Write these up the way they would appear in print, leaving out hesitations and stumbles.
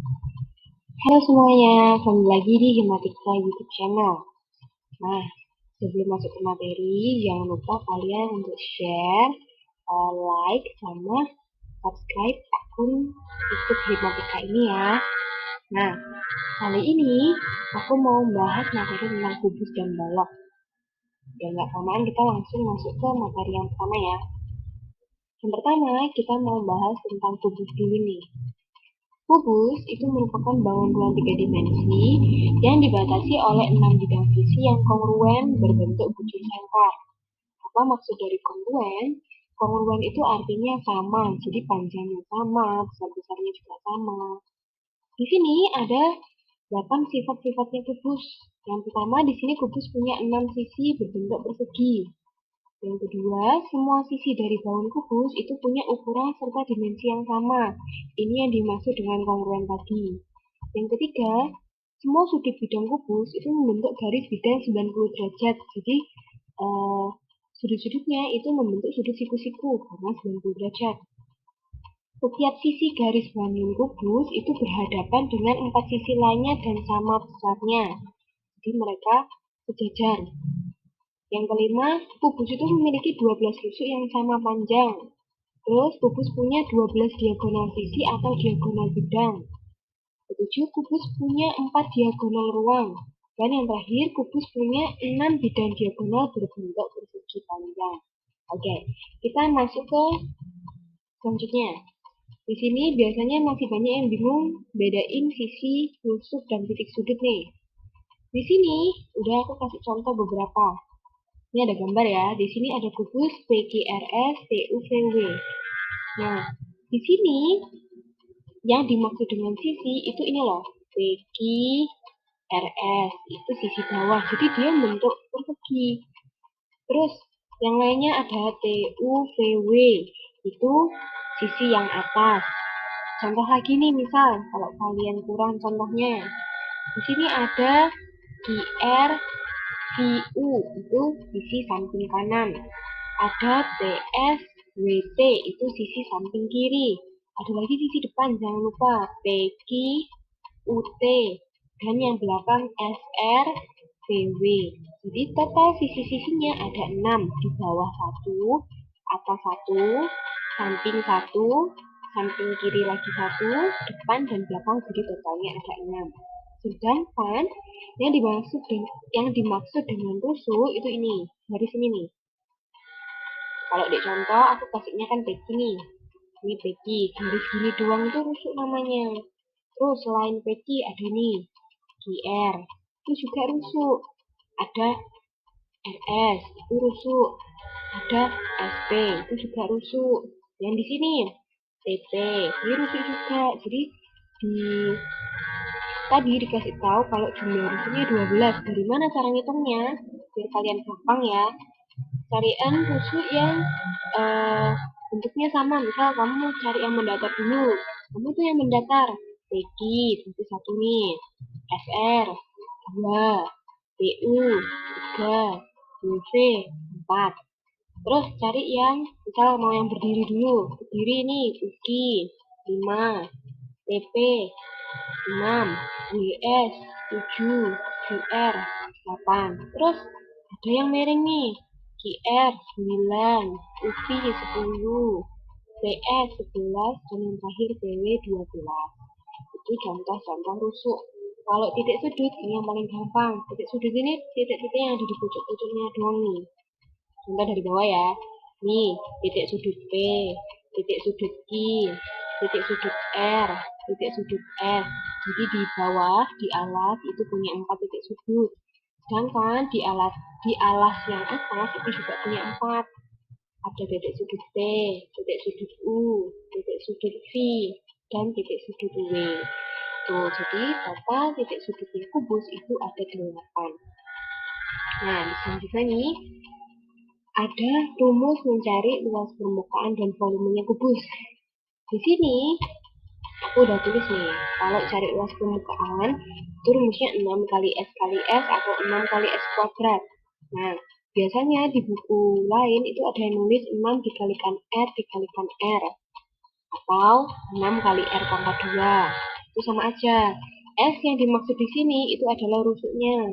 Halo semuanya, kembali lagi di Himatika YouTube channel. Nah, sebelum masuk ke materi, jangan lupa kalian untuk share, like, sama subscribe akun YouTube Himatika ini ya. Nah, kali ini aku mau membahas materi tentang kubus dan balok. Dan gak kelamaan, kita langsung masuk ke materi yang pertama ya. Yang pertama, kita mau membahas tentang kubus dulu nih. Kubus itu merupakan bangunan tiga dimensi yang dibatasi oleh 6 bidang sisi yang kongruen berbentuk bucin sengkar. Apa maksud dari kongruen? Kongruen itu artinya sama, jadi panjangnya sama, besar-besarnya juga sama. Di sini ada 8 sifat-sifatnya kubus. Yang pertama, di sini kubus punya 6 sisi berbentuk persegi. Yang kedua, semua sisi dari bangun kubus itu punya ukuran serta dimensi yang sama. Ini yang dimaksud dengan kongruen tadi. Yang ketiga, semua sudut bidang kubus itu membentuk garis bidang 90 derajat. Jadi, sudut-sudutnya itu membentuk sudut siku-siku karena 90 derajat. Setiap sisi garis bangun kubus itu berhadapan dengan 4 sisi lainnya dan sama besarnya. Jadi mereka sejajar. Yang kelima, kubus itu memiliki 12 rusuk yang sama panjang. Terus kubus punya 12 diagonal sisi atau diagonal bidang. Ketujuh, kubus punya 4 diagonal ruang. Dan yang terakhir, kubus punya 6 bidang diagonal berbentuk persegi panjang. Oke, kita masuk ke selanjutnya. Di sini biasanya masih banyak yang bingung bedain sisi, rusuk, dan titik sudut nih. Di sini udah aku kasih contoh beberapa. Ini ada gambar ya. Di sini ada kubus PQRS TUVW. Nah, di sini yang dimaksud dengan sisi itu ini loh. PQRS itu sisi bawah. Jadi dia bentuk persegi. Terus yang lainnya ada TUVW itu sisi yang atas. Contoh lagi nih misal kalau kalian kurang contohnya. Di sini ada QR VU itu sisi samping kanan. Ada PSWT itu sisi samping kiri. Ada lagi sisi depan, jangan lupa PQUT dan yang belakang SRVW. Jadi total sisi-sisinya ada 6, di bawah 1, atas 1, samping 1, samping kiri lagi 1, depan dan belakang, jadi totalnya ada 6. Sedangkan yang dimaksud dengan rusuk itu ini, dari sini nih. Kalau di contoh aku kasihnya kan peki nih. Ini peki, garis gini doang itu rusuk namanya. Terus selain peki ada nih GR, itu juga rusuk. Ada RS, itu rusuk. Ada SP, itu juga rusuk. Yang di sini TP, ini rusuk juga. Jadi di tadi dikasih tahu kalau jumlah rusuknya 12. Dari mana cara ngitungnya? Biar kalian gampang ya. Carian rusuk yang bentuknya sama. Misal kamu mau cari yang mendatar dulu, kamu tuh yang mendatar. PQ berarti 1 nih, SR 2, PU 3, WV 4. Terus cari yang misal mau yang berdiri dulu. Berdiri ini UKI 5, TP 6, WS 7, QR 8. Terus ada yang miring nih. QR 9, UPI 10, PS 11, dan yang terakhir PW 12. Itu contoh-contoh rusuk. Kalau titik sudut, ini yang paling gampang. Titik sudut ini titik-titik yang ada di pucuk-pucuknya doang nih. Contoh dari bawah ya. Nih, titik sudut P, titik sudut Q, titik sudut R, titik sudut S. Jadi di bawah, di alas itu punya 4 titik sudut. Sedangkan di alas yang atas itu juga punya 4. Ada titik sudut T, titik sudut U, titik sudut V, dan titik sudut W. Tuh, jadi total titik sudutnya kubus itu ada 8. Nah, selanjutnya nih, ada rumus mencari luas permukaan dan volumenya kubus. Di sini aku udah tulis nih, kalau cari luas permukaan itu rumusnya 6 kali S kali S atau 6 kali S kuadrat. Nah, biasanya di buku lain itu ada yang nulis 6 dikalikan R dikalikan R atau 6 kali R pangkat 2. itu sama aja. S yang dimaksud di sini itu adalah rusuknya.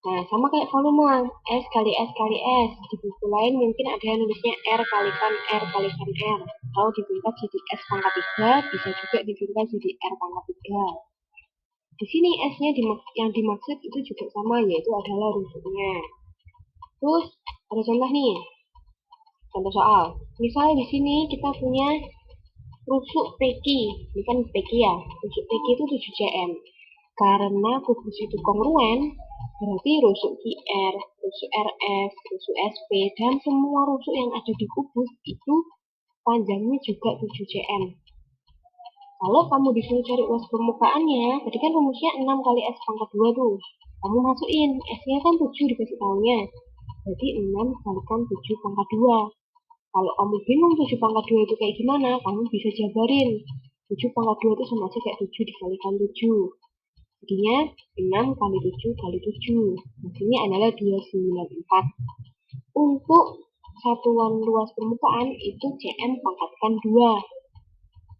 Nah, sama kayak volume, S kali S kali S. Di buku lain mungkin ada yang nulisnya R kalikan R kalikan R. Atau disingkat jadi S pangkat 3, bisa juga disingkat jadi R pangkat 3. Di sini S-nya yang dimaksud itu juga sama, yaitu adalah rusuknya. Terus, ada contoh nih. Contoh soal. Misalnya di sini kita punya rusuk PQ. Ini kan PQ ya. Rusuk PQ itu 7 cm. Karena kubus itu kongruen, berarti rusuk QR, rusuk RS, rusuk SP, dan semua rusuk yang ada di kubus itu panjangnya juga 7 cm. Kalau kamu disuruh cari luas permukaannya, tadi kan rumusnya 6 kali S pangkat 2 tuh. Kamu masukin, S-nya kan 7 dikasih tahunya. Berarti 6 kalikan 7 pangkat 2. Kalau kamu bingung 7 pangkat 2 itu kayak gimana, kamu bisa jabarin. 7 pangkat 2 itu sama aja kayak 7 dikalikan 7. Jadinya 6 kali 7 kali 7. Hasilnya adalah 294. Untuk satuan luas permukaan itu cm pangkatkan 2.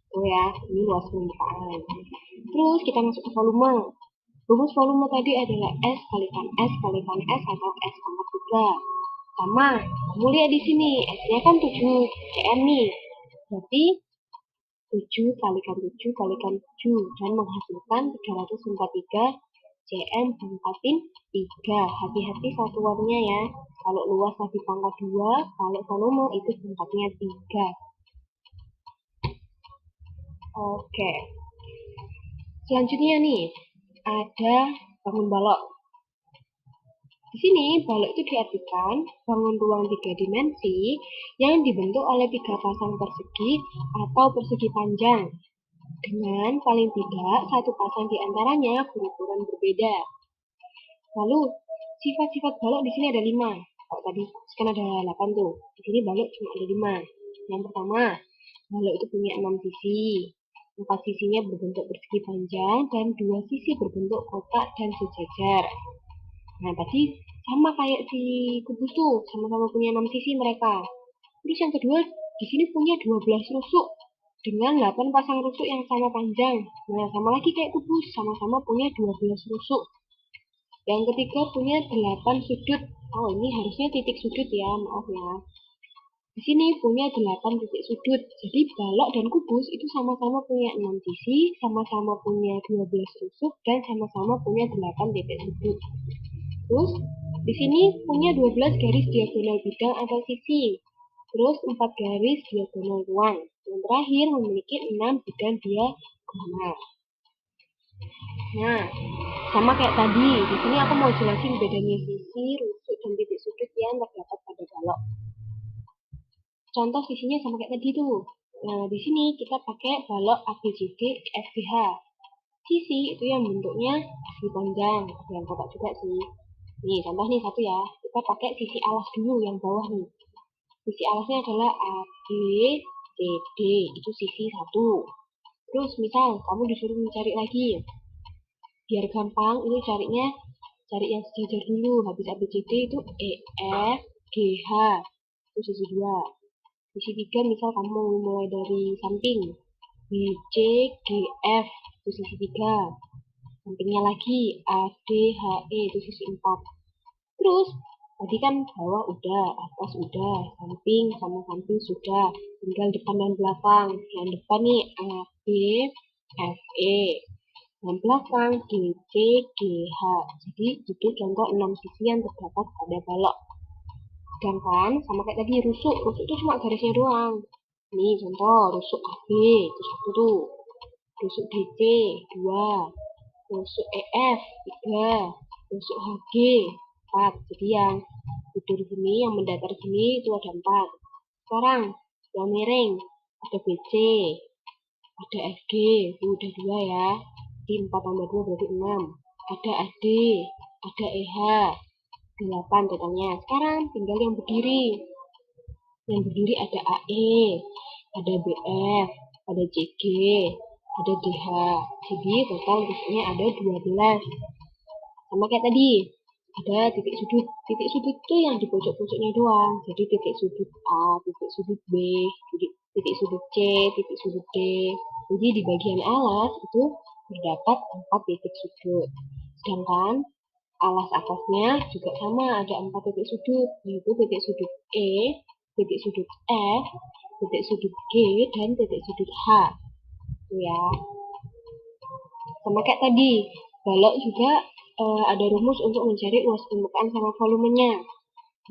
Tuh ya, ini luas permukaan. Terus kita masuk ke volume. Rumus volume tadi adalah S kalikan S kalikan S atau S pangkat 3. Sama, kamu lihat di sini, S-nya kan 7 cm nih. Berarti 7 kalikan 7 kalikan 7 dan menghasilkan 343 cm pangkatin 3. Hati-hati satuannya ya. Kalau luas tadi pangkat 2, kalau volume itu pangkatnya 3. Oke. Selanjutnya nih, ada bangun balok. Di sini, balok itu diartikan bangun ruang 3 dimensi yang dibentuk oleh 3 pasang persegi atau persegi panjang. Dengan paling tidak satu pasang di antaranya berukuran berbeda. Lalu, sifat-sifat balok di sini ada 5. Kalau tadi kan ada 8 tuh. Di sini balok cuma ada 5. Yang pertama, balok itu punya 6 sisi. 4 sisinya berbentuk persegi panjang dan 2 sisi berbentuk kotak dan sejajar. Nah, tadi sama kayak si kubus tuh, sama-sama punya 6 sisi mereka. Terus yang kedua, di sini punya 12 rusuk dengan 8 pasang rusuk yang sama panjang. Nah, sama lagi kayak kubus, sama-sama punya 12 rusuk. Yang ketiga punya 8 sudut. Oh, ini harusnya titik sudut ya, maaf ya. Di sini punya 8 titik sudut. Jadi balok dan kubus itu sama-sama punya 6 sisi, sama-sama punya 12 rusuk, dan sama-sama punya 8 titik sudut. Terus, di sini punya 12 garis diagonal bidang atau sisi. Terus 4 garis diagonal ruang. Yang terakhir memiliki 6 bidang diagonal. Nah, sama kayak tadi, di sini aku mau jelasin bedanya sisi, rusuk, dan titik sudut yang terdapat pada balok. Contoh sisinya sama kayak tadi tuh. Nah, di sini kita pakai balok ABCD FGH. Sisi itu yang bentuknya segi panjang, yang kotak juga sih. Nih, contoh nih satu ya. Kita pakai sisi alas dulu yang bawah nih. Sisi alasnya adalah ABCD, itu sisi 1. Terus misal kamu disuruh mencari lagi. Biar gampang, ini cari yang sejajar dulu. Habis ABCD itu EFGH, itu sisi 2. Sisi 3 misal kamu mulai dari samping. BCGF, itu sisi 3. Sampingnya lagi ADHE, itu sisi 4. Terus, tadi kan bawah udah, atas udah, samping sama samping sudah. Tinggal depan dan belakang. Yang depan nih ABFE. Yang belakang DCGH. Jadi itu contoh 6 sisi yang terdapat pada balok. Sedangkan sama kayak tadi rusuk itu cuma garisnya doang. Nih contoh rusuk AB itu 1 tuh. Rusuk DC 2. Rusuk EF 3. Rusuk HG 4. Jadi yang tidur gini, yang mendatar gini itu ada 4. Sekarang yang miring ada BC, ada FG, itu udah 2 ya. Jadi 4 tambah 2 berarti 6. Ada AD, ada EH, 8 totalnya. Sekarang tinggal yang berdiri. Yang berdiri ada AE, ada BF, ada CG, ada DH. Jadi total rusuknya ada 12. Sama kayak tadi, ada titik sudut. Titik sudut itu yang di pojok-pojoknya doang. Jadi titik sudut A, titik sudut B, titik sudut C, titik sudut D. Jadi di bagian alas itu terdapat 4 titik sudut. Sedangkan alas atasnya juga sama, ada 4 titik sudut, yaitu titik sudut E, titik sudut F, titik sudut G, dan titik sudut H. Itu ya. Sama kayak tadi, balok juga ada rumus untuk mencari luas permukaan sama volumenya.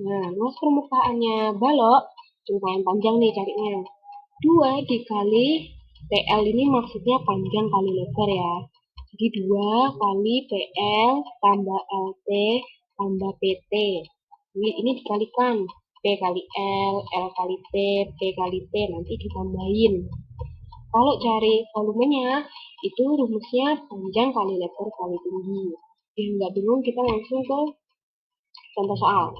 Nah, luas permukaannya balok lumayan panjang nih carinya. 2 dikali PL ini maksudnya panjang kali lebar ya. Jadi 2 kali PL tambah LT tambah PT. Ini dikalikan. P kali L kali T, P kali T, nanti ditambahin. Kalau cari volumenya, itu rumusnya panjang kali lebar kali tinggi. Biar nggak bingung, kita langsung ke contoh soal.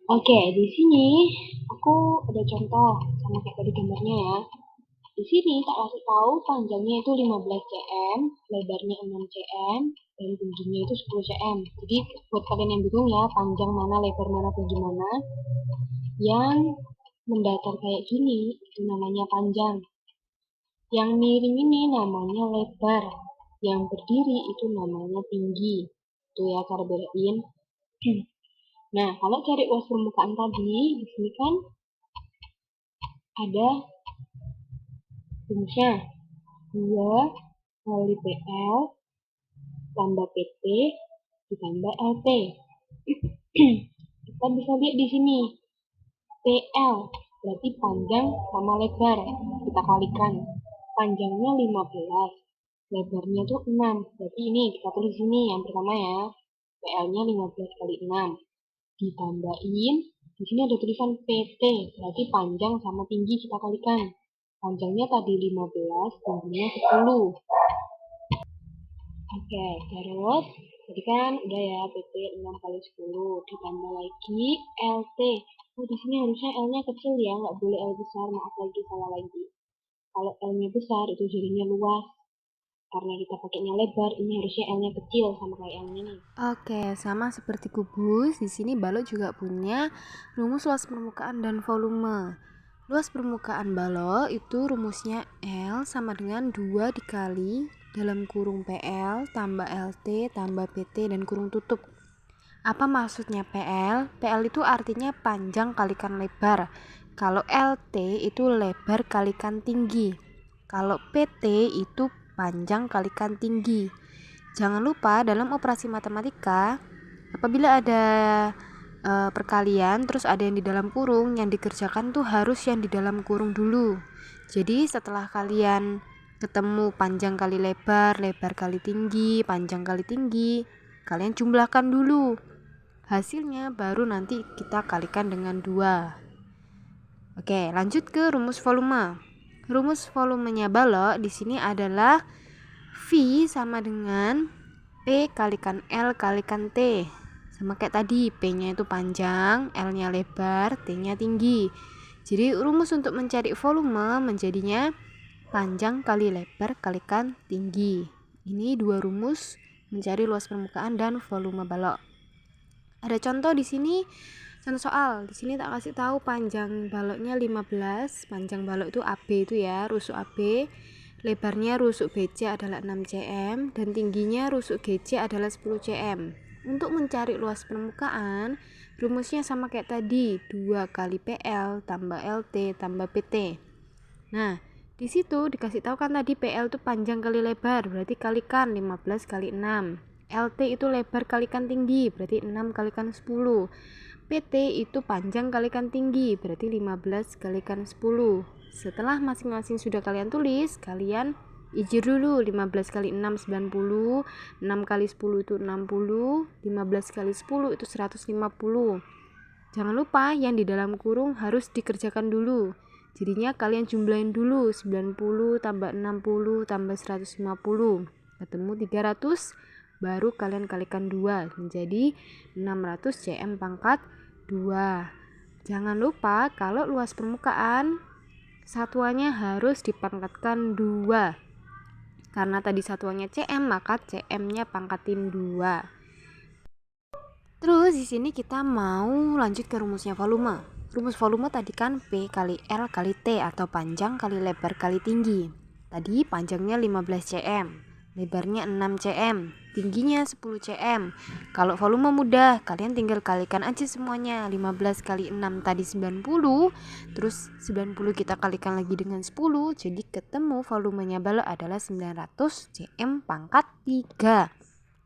Oke, di sini aku ada contoh sama kayak tadi gambarnya ya. Di sini tak kasih tahu panjangnya itu 15 cm, lebarnya 6 cm, dan tingginya itu 10 cm. Jadi buat kalian yang bingung ya, panjang mana, lebar mana, tinggi mana, yang mendatar kayak gini itu namanya panjang. Yang miring ini namanya lebar. Yang berdiri itu namanya tinggi. Itu ya cara bedain. Nah, kalau cari luas permukaan tadi, di sini kan ada rumusnya 2 kali PL tambah PT ditambah LT. Kita bisa lihat di sini PL berarti panjang sama lebar. Kita kalikan. Panjangnya 15, lebarnya tuh 6. Berarti ini kita tulis sini yang pertama ya. PL-nya 15 kali 6. Ditambahin, di sini ada tulisan PT, berarti panjang sama tinggi kita kalikan. Panjangnya tadi 15, tingginya 10. Oke, terus jadi kan udah ya PT 6 kali 10 ditambah lagi LT. Oh, di sini harusnya L-nya kecil ya, nggak boleh L besar. Maaf lagi, salah lagi. Kalau L-nya besar itu jadinya luas. Karena kita pakainya lebar, ini harusnya L-nya kecil sama kayak yang ini. Oke, sama seperti kubus, di sini balok juga punya rumus luas permukaan dan volume. Luas permukaan balok itu rumusnya L sama dengan 2 dikali dalam kurung PL tambah LT tambah PT dan kurung tutup. Apa maksudnya PL? PL itu artinya panjang kalikan lebar. Kalau LT itu lebar kalikan tinggi. Kalau PT itu panjang kalikan tinggi. Jangan lupa dalam operasi matematika, apabila ada perkalian terus ada yang di dalam kurung, yang dikerjakan tuh harus yang di dalam kurung dulu. Jadi setelah kalian ketemu panjang kali lebar, lebar kali tinggi, panjang kali tinggi, kalian jumlahkan dulu. Hasilnya baru nanti kita kalikan dengan 2. Oke, lanjut ke rumus volume. Rumus volumenya balok di sini adalah V sama dengan P kalikan L kalikan T. Sama kayak tadi, P-nya itu panjang, L-nya lebar, T-nya tinggi. Jadi rumus untuk mencari volume menjadinya panjang kali lebar kalikan tinggi. Ini 2 rumus mencari luas permukaan dan volume balok. Ada contoh di sini, contoh soal. Di sini tak kasih tahu panjang baloknya 15, panjang balok itu AB itu ya, rusuk AB. Lebarnya rusuk BC adalah 6 cm dan tingginya rusuk GC adalah 10 cm. Untuk mencari luas permukaan, rumusnya sama kayak tadi, 2 kali PL tambah LT tambah PT. Nah, di situ dikasih tahu kan tadi PL itu panjang kali lebar, berarti kalikan 15 kali 6. LT itu lebar kalikan tinggi, berarti 6 kalikan 10. PT itu panjang kalikan tinggi, berarti 15 kalikan 10. Setelah masing-masing sudah kalian tulis, kalian ijir dulu. 15 kali 6 90, 6 kali 10 itu 60, 15 kali 10 itu 150. Jangan lupa yang di dalam kurung harus dikerjakan dulu. Jadinya kalian jumlahin dulu, 90 tambah 60 tambah 150 ketemu 300, baru kalian kalikan 2 menjadi 600 cm pangkat 2. Jangan lupa kalau luas permukaan satuannya harus dipangkatkan 2. Karena tadi satuannya cm, maka cm-nya pangkatin 2. Terus di sini kita mau lanjut ke rumusnya volume. Rumus volume tadi kan P kali L kali T atau panjang kali lebar kali tinggi. Tadi panjangnya 15 cm, lebarnya 6 cm, tingginya 10 cm. Kalau volume mudah, kalian tinggal kalikan aja semuanya. 15 kali 6 tadi 90, terus 90 kita kalikan lagi dengan 10, jadi ketemu volumenya balok adalah 900 cm pangkat 3.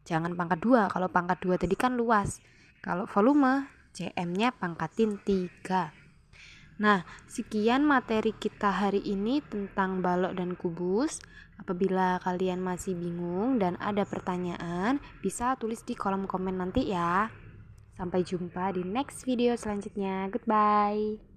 Jangan pangkat 2, kalau pangkat 2 tadi kan luas. Kalau volume, cm-nya pangkatin 3. Nah, sekian materi kita hari ini tentang balok dan kubus. Apabila kalian masih bingung dan ada pertanyaan, bisa tulis di kolom komen nanti ya. Sampai jumpa di next video selanjutnya. Goodbye.